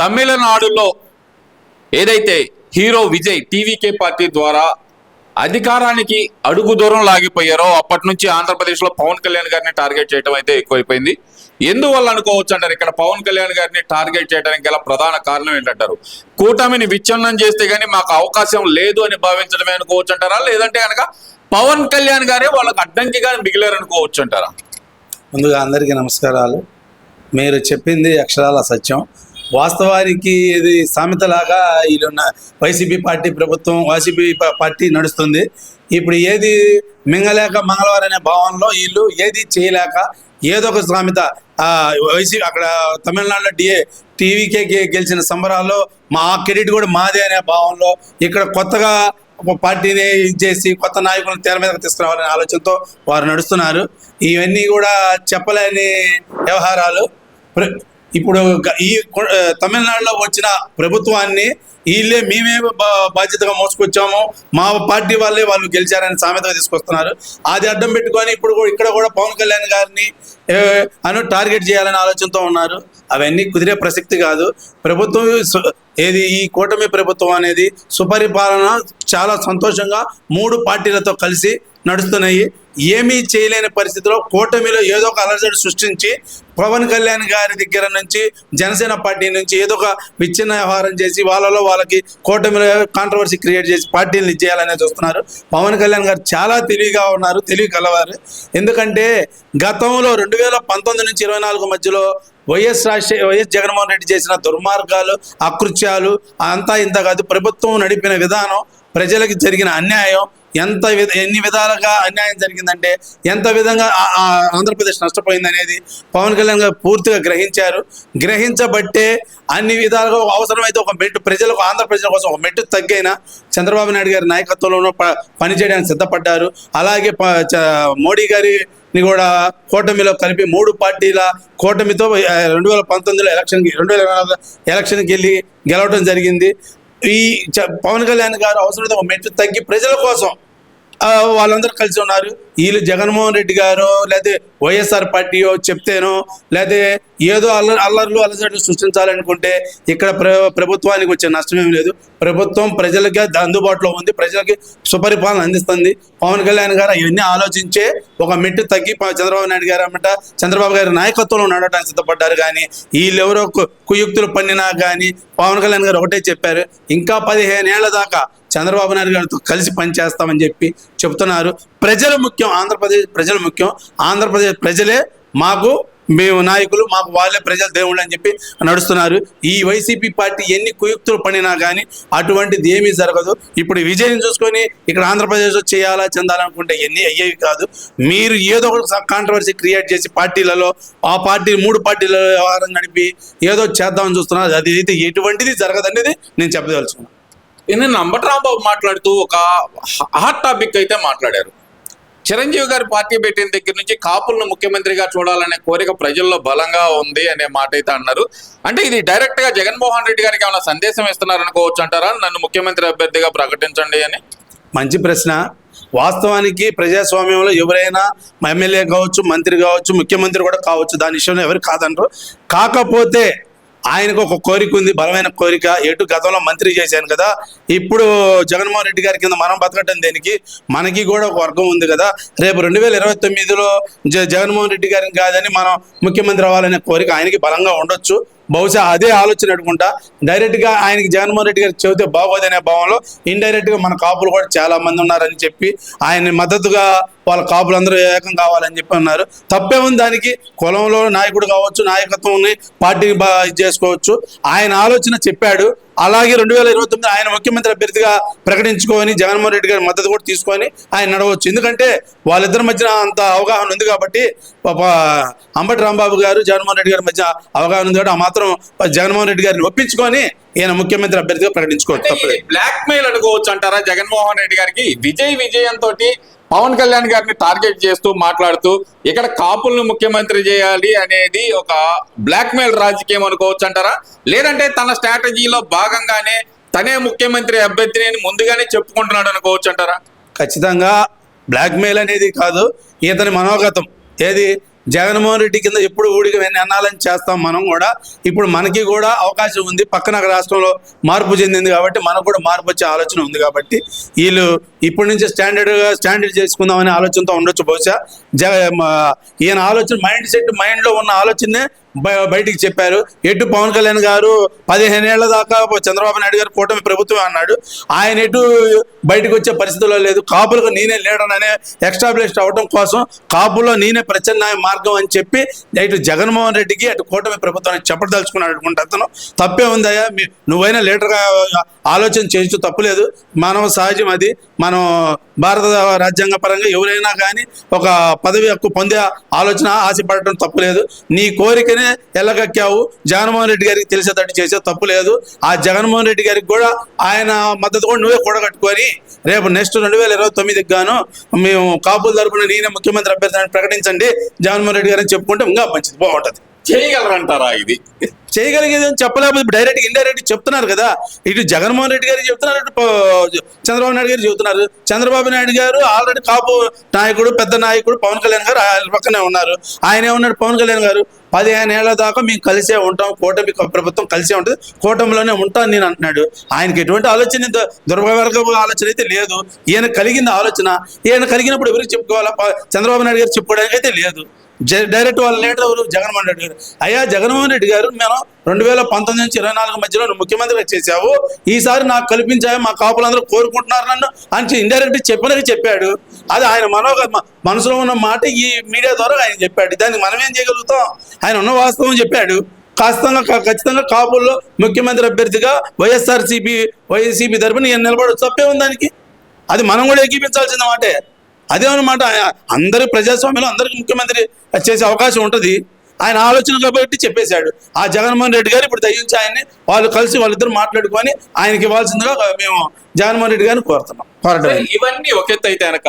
తమిళనాడులో ఏదైతే hero Vijay TVK party ద్వారా అధికారానికి అడుగు దూరం లాగిపోయారో అప్పటి నుంచి ఆంధ్రప్రదేశ్లో పవన్ కళ్యాణ్ గారిని టార్గెట్ చేయడం అయితే ఎక్కువైపోయింది. ఎందువల్ల అనుకోవచ్చు అంటారు? ఇక్కడ పవన్ కళ్యాణ్ గారిని టార్గెట్ చేయడానికి గల ప్రధాన కారణం ఏంటంటారు? కూటమిని విచ్ఛిన్నం చేస్తే గానీ మాకు అవకాశం లేదు అని భావించడమే అనుకోవచ్చు అంటారా? లేదంటే కనుక పవన్ కళ్యాణ్ గారే వాళ్ళకి అడ్డంకిగా మిగిలారు అనుకోవచ్చు అంటారా? ముందుగా అందరికీ నమస్కారాలు. మీరు చెప్పింది అక్షరాల సత్యం. వాస్తవానికి ఇది సామెతలాగా వీళ్ళున్న వైసీపీ పార్టీ ప్రభుత్వం, వైసీపీ పార్టీ నడుస్తుంది. ఇప్పుడు ఏది మింగలేక మంగళవారం అనే భావనలో వీళ్ళు ఏది చేయలేక ఏదో ఒక సామెత వైసీపీ అక్కడ తమిళనాడులో టీవీకే గెలిచిన సంబరాల్లో మా క్రెడిట్ కూడా మాదే అనే భావనలో ఇక్కడ కొత్తగా పార్టీని చేసి కొత్త నాయకులను తెర మీదకి తీసుకురావాలనే ఆలోచనతో వారు నడుస్తున్నారు. ఇవన్నీ కూడా చెప్పలేని వ్యవహారాలు. ఇప్పుడు ఈ తమిళనాడులో వచ్చిన ప్రభుత్వాన్ని వీళ్ళే మేమే బాధ్యతగా మోసుకొచ్చాము, మా పార్టీ వాళ్ళు గెలిచారని సామెతగా తీసుకొస్తున్నారు. అది అడ్డం పెట్టుకొని ఇప్పుడు ఇక్కడ కూడా పవన్ కళ్యాణ్ గారిని టార్గెట్ చేయాలనే ఆలోచనతో ఉన్నారు. అవన్నీ కుదిరే ప్రసక్తి కాదు. ప్రభుత్వం ఈ కూటమి ప్రభుత్వం అనేది సుపరిపాలన చాలా సంతోషంగా 3 పార్టీలతో కలిసి నడుస్తున్నాయి. ఏమీ చేయలేని పరిస్థితిలో కూటమిలో ఏదో ఒక అలజడి సృష్టించి పవన్ కళ్యాణ్ గారి దగ్గర నుంచి జనసేన పార్టీ నుంచి ఏదో ఒక విచ్ఛిన్న వ్యవహారం చేసి వాళ్ళకి కూటమిలో కాంట్రవర్సీ క్రియేట్ చేసి పార్టీలు చేయాలనే చూస్తున్నారు. పవన్ కళ్యాణ్ గారు చాలా తెలివిగా ఉన్నారు, తెలివి కలవారు. ఎందుకంటే గతంలో 2019 నుంచి 24 మధ్యలో వైఎస్ జగన్మోహన్ రెడ్డి చేసిన దుర్మార్గాలు, అకృత్యాలు అంతా ఇంత కాదు. ప్రభుత్వం నడిపిన విధానం, ప్రజలకు జరిగిన అన్యాయం, ఎన్ని విధాలుగా అన్యాయం జరిగిందంటే ఎంత విధంగా ఆంధ్రప్రదేశ్ నష్టపోయింది అనేది పవన్ కళ్యాణ్ గారు పూర్తిగా గ్రహించారు. గ్రహించబట్టే అన్ని విధాలుగా అవసరమైతే ఒక మెట్టు ప్రజలకు, ఆంధ్ర ప్రజల కోసం ఒక మెట్టు తగ్గైనా చంద్రబాబు నాయుడు గారి నాయకత్వంలో పనిచేయడానికి సిద్ధపడ్డారు. అలాగే మోడీ గారిని కూడా కూటమిలో కలిపి 3 పార్టీల కూటమితో 2019లో 2024 ఎలక్షన్కి వెళ్ళి గెలవడం జరిగింది. ఈ పవన్ కళ్యాణ్ గారు అవసరమైతే ఒక మెట్టు తగ్గి ప్రజల కోసం వాళ్ళందరూ కలిసి ఉన్నారు. వీళ్ళు జగన్మోహన్ రెడ్డి గారు లేదా వైఎస్ఆర్ పార్టీయో చెప్తేనో లేదా ఏదో అల్లర్లు సృష్టించాలనుకుంటే ఇక్కడ ప్రభుత్వానికి వచ్చే నష్టమేమి లేదు. ప్రభుత్వం ప్రజలకి అందుబాటులో ఉంది, ప్రజలకి సుపరిపాలన అందిస్తుంది. పవన్ కళ్యాణ్ గారు అవన్నీ ఆలోచించే ఒక మెట్టు తగ్గి చంద్రబాబు నాయుడు గారు చంద్రబాబు గారి నాయకత్వంలో నడవడానికి సిద్ధపడ్డారు. కానీ వీళ్ళెవరో కుయుక్తులు పన్నినా కానీ పవన్ కళ్యాణ్ గారు ఒకటే చెప్పారు, ఇంకా 15 ఏళ్ల దాకా చంద్రబాబు నాయుడు గారితో కలిసి పనిచేస్తామని చెప్తున్నారు. ప్రజలు ముఖ్యం, ఆంధ్రప్రదేశ్ ప్రజలు ముఖ్యం. ఆంధ్రప్రదేశ్ ప్రజలే మేము నాయకులు, మాకు వాళ్ళే ప్రజల దేవుళ్ళు అని చెప్పి నడుస్తున్నారు. ఈ వైసీపీ పార్టీ ఎన్ని కుయుక్తులు పడినా కానీ అటువంటిది ఏమీ జరగదు. ఇప్పుడు విజయం చూసుకొని ఇక్కడ ఆంధ్రప్రదేశ్లో చేయాలా చెందాలనుకుంటే ఎన్ని అయ్యేవి కాదు. మీరు ఏదో ఒక కాంట్రవర్సీ క్రియేట్ చేసి పార్టీలలో ఆ పార్టీ 3 పార్టీల వ్యవహారం నడిపి ఏదో చేద్దామని చూస్తున్నారు. అది అయితే ఎటువంటిది జరగదనేది నేను చెప్పదలుచుకున్నాను. నిన్న అంబటి రాంబాబు మాట్లాడుతూ ఒక హాట్ టాపిక్ అయితే మాట్లాడారు. చిరంజీవి గారి పార్టీ పెట్టిన దగ్గర నుంచి కాపులను ముఖ్యమంత్రిగా చూడాలనే కోరిక ప్రజల్లో బలంగా ఉంది అనే మాట అయితే అన్నారు. అంటే ఇది డైరెక్ట్ గా జగన్మోహన్ రెడ్డి గారికి ఏమైనా సందేశం ఇస్తున్నారు అనుకోవచ్చు అంటారా? నన్ను ముఖ్యమంత్రి అభ్యర్థిగా ప్రకటించండి అని. మంచి ప్రశ్న. వాస్తవానికి ప్రజాస్వామ్యంలో ఎవరైనా ఎమ్మెల్యే కావచ్చు, మంత్రి కావచ్చు, ముఖ్యమంత్రి కూడా కావచ్చు, దాని విషయంలో ఎవరు కాదంటారు. కాకపోతే ఆయనకు ఒక కోరిక ఉంది, బలమైన కోరిక. గతంలో మంత్రి చేశాను కదా, ఇప్పుడు జగన్మోహన్ రెడ్డి గారి కింద మనం బతకటం దేనికి, మనకి కూడా ఒక వర్గం ఉంది కదా. రేపు 2029లో జగన్మోహన్ రెడ్డి గారిని కాదని మనం ముఖ్యమంత్రి అవ్వాలనే కోరిక ఆయనకి బలంగా ఉండొచ్చు. బహుశా అదే ఆలోచన అనుకుంటా. డైరెక్ట్గా ఆయనకి జగన్మోహన్ రెడ్డి గారికి చెబితే బాగోదనే భావంలో ఇండైరెక్ట్గా మన కాపులు కూడా చాలా మంది ఉన్నారని చెప్పి ఆయన్ని మద్దతుగా వాళ్ళ కాపులందరూ ఏకం కావాలని చెప్పి అన్నారు. తప్పే ఉంది దానికి. కులంలో నాయకుడు కావచ్చు, నాయకత్వం పార్టీని చేసుకోవచ్చు. ఆయన ఆలోచన చెప్పాడు. అలాగే 2029 ఆయన ముఖ్యమంత్రి అభ్యర్థిగా ప్రకటించుకొని జగన్మోహన్ రెడ్డి గారి మద్దతు కూడా తీసుకొని ఆయన నడవచ్చు. ఎందుకంటే వాళ్ళిద్దరి మధ్యన అంత అవగాహన ఉంది కాబట్టి, అంబటి రాంబాబు గారు జగన్మోహన్ రెడ్డి గారి మధ్య అవగాహన ఉంది కాబట్టి ఆ మాత్రం జగన్మోహన్ రెడ్డి గారిని ఒప్పించుకొని ఈయన ముఖ్యమంత్రి అభ్యర్థిగా ప్రకటించుకోవచ్చు. బ్లాక్ మెయిల్ అనుకోవచ్చు అంటారా జగన్మోహన్ రెడ్డి గారికి? విజయంతో పవన్ కళ్యాణ్ గారిని టార్గెట్ చేస్తూ మాట్లాడుతూ ఇక్కడ కాపులను ముఖ్యమంత్రి చేయాలి అనేది ఒక బ్లాక్ మెయిల్ రాజకీయం అనుకోవచ్చు అంటారా? లేదంటే తన స్ట్రాటజీలో భాగంగానే తనే ముఖ్యమంత్రి అభ్యర్థిని ముందుగానే చెప్పుకుంటున్నాడు అనుకోవచ్చు అంటారా? ఖచ్చితంగా బ్లాక్ మెయిల్ అనేది కాదు, ఇతని మనోగతం. జగన్మోహన్ రెడ్డి కింద ఎప్పుడు ఊడికి అనాలని చేస్తాం మనం కూడా. ఇప్పుడు మనకి కూడా అవకాశం ఉంది, పక్కన రాష్ట్రంలో మార్పు చెందింది కాబట్టి మనకు కూడా మార్పు వచ్చే ఆలోచన ఉంది కాబట్టి వీళ్ళు ఇప్పటి నుంచి స్టాండర్డ్ చేసుకుందామనే ఆలోచనతో ఉండొచ్చు బహుశా. ఈయన ఆలోచన మైండ్లో ఉన్న ఆలోచనే బయటికి చెప్పారు. ఎటు పవన్ కళ్యాణ్ గారు 15 ఏళ్ల దాకా చంద్రబాబు నాయుడు గారు కూటమి ప్రభుత్వం అన్నాడు, ఆయన ఎటు బయటకు వచ్చే పరిస్థితుల్లో లేదు. కాపులకు నేనే లీడర్ అనే ఎస్టాబ్లిష్ అవడం కోసం కాపులో నేనే ప్రత్యామ్నాయ మార్గం అని చెప్పి ఇటు జగన్మోహన్ రెడ్డికి అటు కూటమి ప్రభుత్వానికి చెప్పదలుచుకున్నాడు అనుకుంటే అతను. తప్పే ఉందయ్యా, నువ్వైనా లీడర్గా ఆలోచన చేయొచ్చు, తప్పులేదు, మానవ సహజం అది. మనం భారత రాజ్యాంగ పరంగా ఎవరైనా కానీ ఒక పదవి హక్కు పొందే ఆలోచన ఆశపడటం తప్పులేదు. నీ కోరికనే ఎల్లగక్కావు, జగన్మోహన్ రెడ్డి గారికి తెలిసేటట్టు చేసే తప్పు లేదు. ఆ జగన్మోహన్ రెడ్డి గారికి కూడా ఆయన మద్దతు కూడా నువ్వే కూడగట్టుకొని రేపు నెక్స్ట్ 2029కి గాను మేము కాపుల తరపున నేనే ముఖ్యమంత్రి అభ్యర్థిని ప్రకటించండి జగన్మోహన్ రెడ్డి గారిని చెప్పుకుంటే ఇంకా మంచిది, బాగుంటుంది. చేయగలరంటారా? ఇది చేయగలిగేది అని చెప్పలేకపోతే డైరెక్ట్ ఇండైరెక్ట్ చెప్తున్నారు కదా. ఇటు జగన్మోహన్ రెడ్డి గారు చెప్తున్నారు, ఇటు చంద్రబాబు నాయుడు గారు చెబుతున్నారు. చంద్రబాబు నాయుడు గారు ఆల్రెడీ కాపు నాయకుడు, పెద్ద నాయకుడు పవన్ కళ్యాణ్ గారు ఆయన పక్కనే ఉన్నారు. ఆయనే ఉన్నాడు పవన్ కళ్యాణ్ గారు. 15 ఏళ్ల దాకా మేము కలిసే ఉంటాం, కూటమి ప్రభుత్వం కలిసే ఉంటుంది, కూటమిలోనే ఉంటాను నేను అంటున్నాడు. ఆయనకి ఎటువంటి ఆలోచన దుర్భవర్గ ఆలోచన అయితే లేదు. ఈయన కలిగింది ఆలోచన, ఈయన కలిగినప్పుడు ఎవరికి చెప్పుకోవాలా? చంద్రబాబు నాయుడు గారు చెప్పుకోవడానికి అయితే లేదు. డైరెక్ట్ వాళ్ళ లీడర్ ఎవరు? జగన్మోహన్ రెడ్డి గారు. అయ్యా జగన్మోహన్ రెడ్డి గారు, మేము 2019 నుంచి 24 మధ్యలో నువ్వు ముఖ్యమంత్రిగా చేశావు, ఈసారి నాకు కల్పించావు, మా కాపులందరూ కోరుకుంటున్నారు నన్ను అని ఇండైరెక్ట్ చెప్పాడు. అది ఆయన మనసులో ఉన్న మాట ఈ మీడియా ద్వారా ఆయన చెప్పాడు. దానికి మనం ఏం చేయగలుగుతాం? ఆయన ఉన్న వాస్తవం చెప్పాడు. ఖచ్చితంగా కాపుల్లో ముఖ్యమంత్రి అభ్యర్థిగా వైఎస్సీపీ తరపున నేను నిలబడవచ్చు, తప్పే ఉంది దానికి. అది మనం కూడా ఏకీపించాల్సిన మాటే. అదేమన్నమాట, అందరి ప్రజాస్వామ్యంలో అందరికి ముఖ్యమంత్రి చేసే అవకాశం ఉంటుంది. ఆయన ఆలోచన కాబట్టి చెప్పేశాడు. ఆ జగన్మోహన్ రెడ్డి గారు ఇప్పుడు దయించి ఆయన్ని వాళ్ళిద్దరు మాట్లాడుకొని ఆయనకి ఇవ్వాల్సిందిగా మేము జగన్మోహన్ రెడ్డి గారిని కోరుతున్నాం. ఇవన్నీ ఒకెత్త అయితే కనుక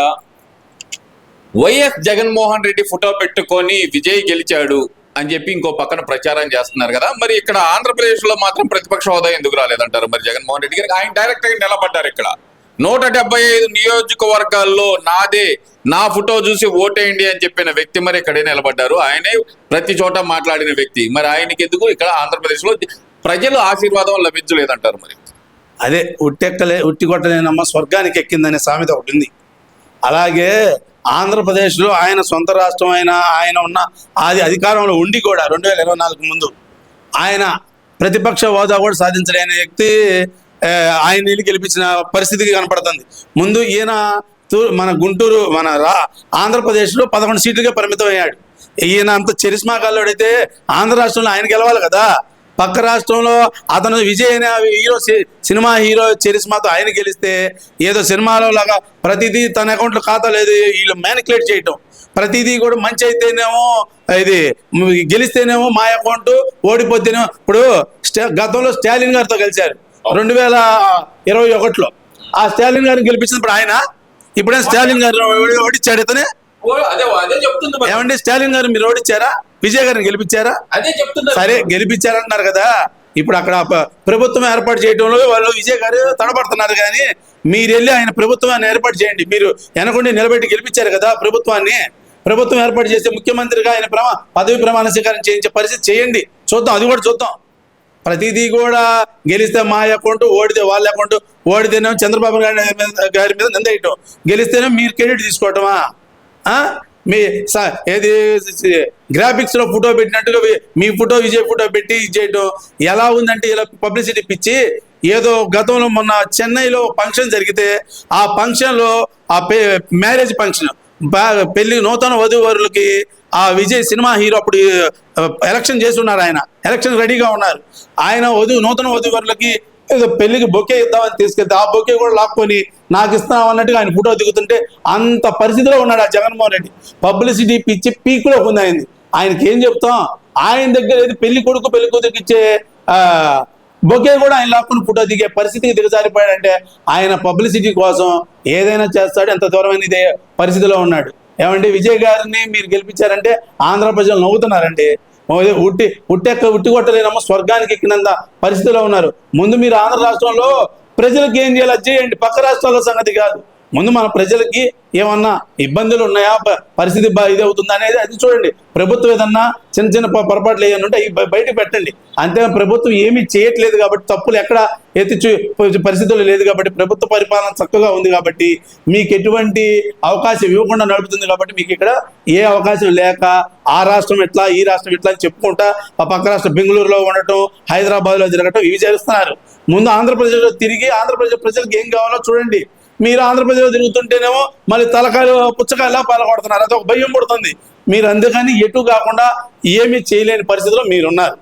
వైఎస్ జగన్మోహన్ రెడ్డి ఫోటో పెట్టుకొని విజయ్ గెలిచాడు అని చెప్పి ఇంకో పక్కన ప్రచారం చేస్తున్నారు కదా. మరి ఇక్కడ ఆంధ్రప్రదేశ్ లో మాత్రం ప్రతిపక్ష హోదా ఎందుకు రాలేదంటారు? మరి జగన్మోహన్ రెడ్డి గారికి ఆయన డైరెక్ట్ గా నిలబడ్డారు. ఇక్కడ 175 నియోజకవర్గాల్లో నా ఫోటో చూసి ఓటేయండి అని చెప్పిన వ్యక్తి మరి ఇక్కడే నిలబడ్డారు. ఆయనే ప్రతి చోట మాట్లాడిన వ్యక్తి. మరి ఆయనకి ఎందుకు ఇక్కడ ఆంధ్రప్రదేశ్ లో ప్రజలు ఆశీర్వాదం లభించలేదంటారు? మరి అదే ఉట్టి కొట్టలేనమ్మ స్వర్గానికి ఎక్కిందనే సామెత ఒకటి ఉంది. అలాగే ఆంధ్రప్రదేశ్లో ఆయన సొంత రాష్ట్రం ఆయన ఉన్న అధికారంలో ఉండి కూడా 2024 ముందు ఆయన ప్రతిపక్ష హోదా కూడా సాధించలేని వ్యక్తి ఆయన నీళ్ళు గెలిపించిన పరిస్థితికి కనపడుతుంది. ముందు ఈయన మన గుంటూరు ఆంధ్రప్రదేశ్లో 11 సీట్లుగా పరిమితం అయ్యాడు. ఈయన అంత చరిస్మా గాల్లోడైతే ఆంధ్ర రాష్ట్రంలో ఆయన గెలవాలి కదా. పక్క రాష్ట్రంలో అతను విజయ్ అనే సినిమా హీరో చరిస్మాతో ఆయన గెలిస్తే ఏదో సినిమాలో లాగా ప్రతిదీ తన అకౌంట్లో ఖాతా లేదు, వీళ్ళు మ్యానికులేట్ చేయటం. ప్రతిదీ కూడా మంచి అయితేనేమో ఇది గెలిస్తేనేమో మా అకౌంట్, ఓడిపోతేనేమో. ఇప్పుడు గతంలో స్టాలిన్ గారితో కలిశారు 2021లో. ఆ స్టాలిన్ గారిని గెలిపించినప్పుడు ఆయన ఇప్పుడే స్టాలిన్ గారు ఓడిచ్చాడు. ఇతనే ఏమండి స్టాలిన్ గారు మీరు ఓడిచ్చారా? విజయ్ గారిని గెలిపించారా? సరే గెలిపించారంటున్నారు కదా. ఇప్పుడు అక్కడ ప్రభుత్వం ఏర్పాటు చేయడంలో వాళ్ళు విజయ్ గారు తడబడుతున్నారు. కానీ మీరు వెళ్ళి ఆయన ప్రభుత్వాన్ని ఏర్పాటు చేయండి. మీరు వెనకుండి నిలబెట్టి గెలిపించారు కదా ప్రభుత్వాన్ని. ప్రభుత్వం ఏర్పాటు చేస్తే ముఖ్యమంత్రిగా ఆయన పదవి ప్రమాణ స్వీకారం చేయించే పరిస్థితి చేయండి, చూద్దాం. అది కూడా చూద్దాం. ప్రతిదీ కూడా గెలిస్తే మా అకౌంట్, ఓడితే వాళ్ళ అకౌంట్. ఓడితేనేమో చంద్రబాబు గారి మీద నిందేయటం, గెలిస్తేనే మీరు క్రెడిట్ తీసుకోవటమా? మీ ఏది గ్రాఫిక్స్లో ఫోటో పెట్టినట్టుగా మీ ఫోటో విజయ్ ఫోటో పెట్టి చేయటం ఎలా ఉందంటే ఇలా పబ్లిసిటీ పిచ్చి. ఏదో గతంలో మొన్న చెన్నైలో ఫంక్షన్ జరిగితే ఆ ఫంక్షన్లో మ్యారేజ్ ఫంక్షన్ పెళ్లి నూతన వధూవరులకి ఆ విజయ్ సినిమా హీరో అప్పుడు ఎలక్షన్ చేస్తున్నారు. ఆయన ఎలక్షన్ రెడీగా ఉన్నారు. ఆయన నూతన వధూవరులకి ఏదో పెళ్లికి బొకే ఇద్దామని తీసుకెళ్తే ఆ బొకే కూడా లాక్కొని నాకు ఇస్తాం అన్నట్టుగా ఆయన ఫోటో దిగుతుంటే అంత పరిస్థితిలో ఉన్నాడు ఆ జగన్మోహన్ రెడ్డి. పబ్లిసిటీ పిచ్చి పీక్లో ఉంది ఆయనది. ఆయనకి ఏం చెప్తాం? ఆయన దగ్గర ఏది పెళ్లి కొడుకు పెళ్లి కూతురికి ఇచ్చే బొకే కూడా ఆయన లాక్కుని ఫోటో దిగే పరిస్థితికి దిగజారిపోయాడంటే ఆయన పబ్లిసిటీ కోసం ఏదైనా చేస్తాడు. ఎంత దూరమైన ఇదే పరిస్థితిలో ఉన్నాడు. ఏమంటే విజయ్ గారిని మీరు గెలిపించారంటే ఆంధ్ర ప్రజలు నవ్వుతున్నారండి. ఉట్టి కొట్టలేనమ్మ స్వర్గానికి ఎక్కినంత పరిస్థితిలో ఉన్నారు. ముందు మీరు ఆంధ్ర రాష్ట్రంలో ప్రజలకు ఏం చేయాలి చేయండి, పక్క రాష్ట్రాల సంగతి కాదు. ముందు మన ప్రజలకి ఏమన్నా ఇబ్బందులు ఉన్నాయా, పరిస్థితి ఇది అవుతుందా అనేది అది చూడండి. ప్రభుత్వం ఏదన్నా చిన్న చిన్న పొరపాట్లు ఏమన్నా ఉంటే అవి బయటకు పెట్టండి. అంతే ప్రభుత్వం ఏమీ చేయట్లేదు కాబట్టి, తప్పులు ఎక్కడ ఎత్తి పరిస్థితులు లేదు కాబట్టి, ప్రభుత్వ పరిపాలన చక్కగా ఉంది కాబట్టి, మీకు ఎటువంటి అవకాశం ఇవ్వకుండా నడుపుతుంది కాబట్టి, మీకు ఇక్కడ ఏ అవకాశం లేక ఆ రాష్ట్రం ఎట్లా ఈ రాష్ట్రం ఎట్లా అని చెప్పుకుంటా ఆ పక్క రాష్ట్రం బెంగళూరులో ఉండటం, హైదరాబాద్లో జరగటం ఇవి చేస్తున్నారు. ముందు ఆంధ్రప్రదేశ్లో తిరిగి ఆంధ్రప్రదేశ్ ప్రజలకు ఏం కావాలో చూడండి. మీరు ఆంధ్రప్రదేశ్లో తిరుగుతుంటేనేమో మళ్ళీ తలకాయలు పుచ్చకాయలా పాల్గొడుతున్నారు. అదొక భయం పడుతుంది. మీరు అందుకని ఎటు కాకుండా ఏమీ చేయలేని పరిస్థితిలో మీరున్నారు.